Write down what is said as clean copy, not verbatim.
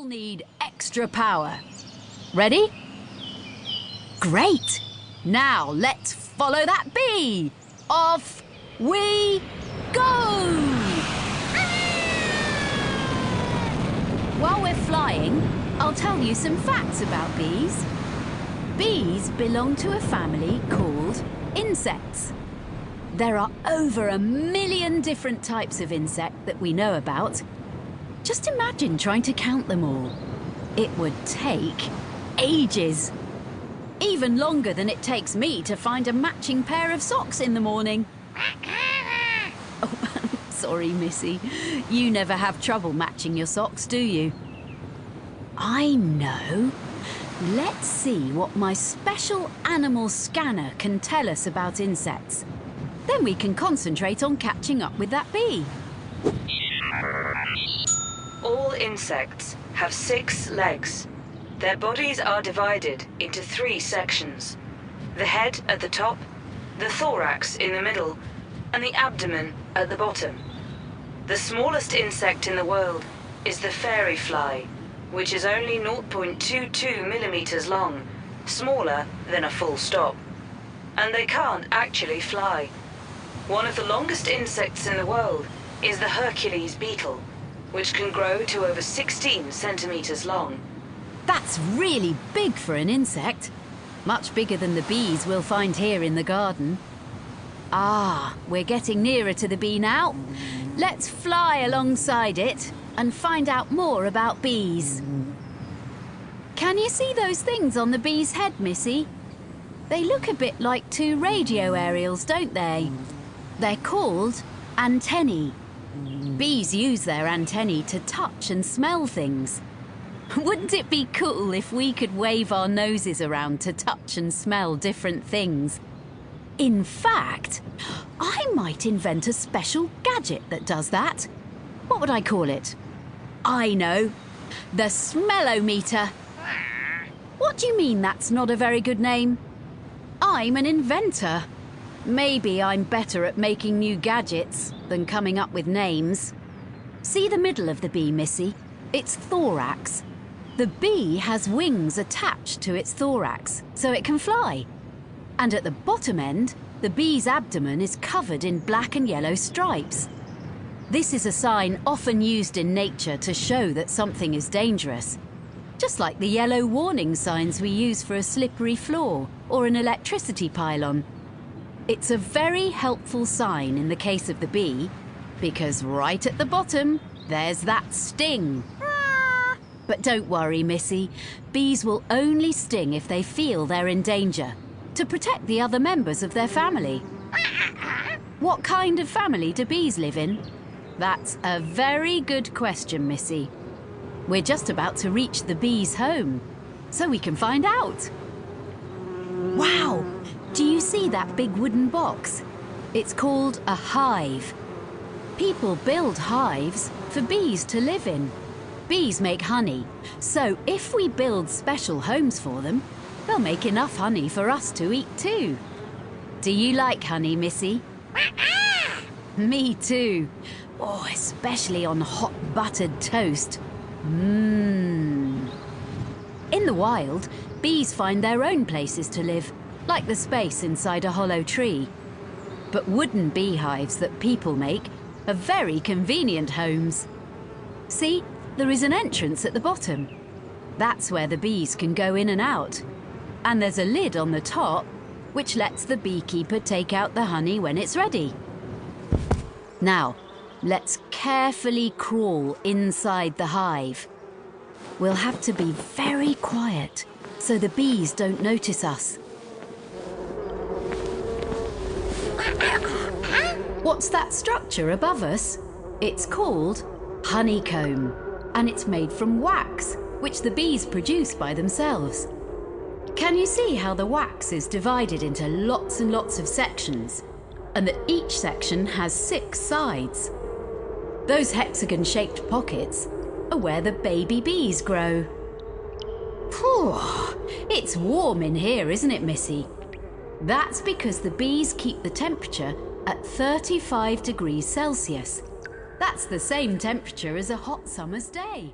all need extra power. Ready? Great! Now let's follow that bee! Off we go! While we're flying, I'll tell you some facts about bees. Bees belong to a family called insects. There are over 1 million different types of insect that we know about. Just imagine trying to count them all. It would take ages. Even longer than it takes me to find a matching pair of socks in the morning. Oh, sorry, Missy. You never have trouble matching your socks, do you? I know. Let's see what my special animal scanner can tell us about insects. Then we can concentrate on catching up with that bee. All insects have 6 legs. Their bodies are divided into 3 sections. The head at the top, the thorax in the middle, and the abdomen at the bottom. The smallest insect in the world is the fairy fly, which is only 0.22 millimeters long, smaller than a full stop. And they can't actually fly. One of the longest insects in the world is the Hercules beetle, which can grow to over 16 centimeters long. That's really big for an insect. Much bigger than the bees we'll find here in the garden. Ah, we're getting nearer to the bee now. Let's fly alongside it and find out more about bees. Can you see those things on the bee's head, Missy? They look a bit like 2 radio aerials, don't they? They're called antennae. Bees use their antennae to touch and smell things. Wouldn't it be cool if we could wave our noses around to touch and smell different things? In fact, I might invent a special gadget that does that. What would I call it? I know. The smellometer. What do you mean that's not a very good name? I'm an inventor. Maybe I'm better at making new gadgets than coming up with names. See the middle of the bee, Missy? Its thorax. The bee has wings attached to its thorax, so it can fly. And at the bottom end, the bee's abdomen is covered in black and yellow stripes. This is a sign often used in nature to show that something is dangerous. Just like the yellow warning signs we use for a slippery floor or an electricity pylon. It's a very helpful sign in the case of the bee, because right at the bottom, there's that sting. But don't worry, Missy. Bees will only sting if they feel they're in danger, to protect the other members of their family. What kind of family do bees live in? That's a very good question, Missy. We're just about to reach the bee's home, so we can find out. Wow! Do you see that big wooden box? It's called a hive. People build hives for bees to live in. Bees make honey, so if we build special homes for them, they'll make enough honey for us to eat too. Do you like honey, Missy? Me too. Oh, especially on hot buttered toast. Mmm. In the wild, bees find their own places to live, like the space inside a hollow tree. But wooden beehives that people make are very convenient homes. See, there is an entrance at the bottom. That's where the bees can go in and out. And there's a lid on the top, which lets the beekeeper take out the honey when it's ready. Now, let's carefully crawl inside the hive. We'll have to be very quiet so the bees don't notice us. What's that structure above us? It's called honeycomb, and it's made from wax, which the bees produce by themselves. Can you see how the wax is divided into lots and lots of sections, and that each section has 6 sides? Those hexagon-shaped pockets are where the baby bees grow. Phew, it's warm in here, isn't it, Missy? That's because the bees keep the temperature at 35 degrees Celsius. That's the same temperature as a hot summer's day.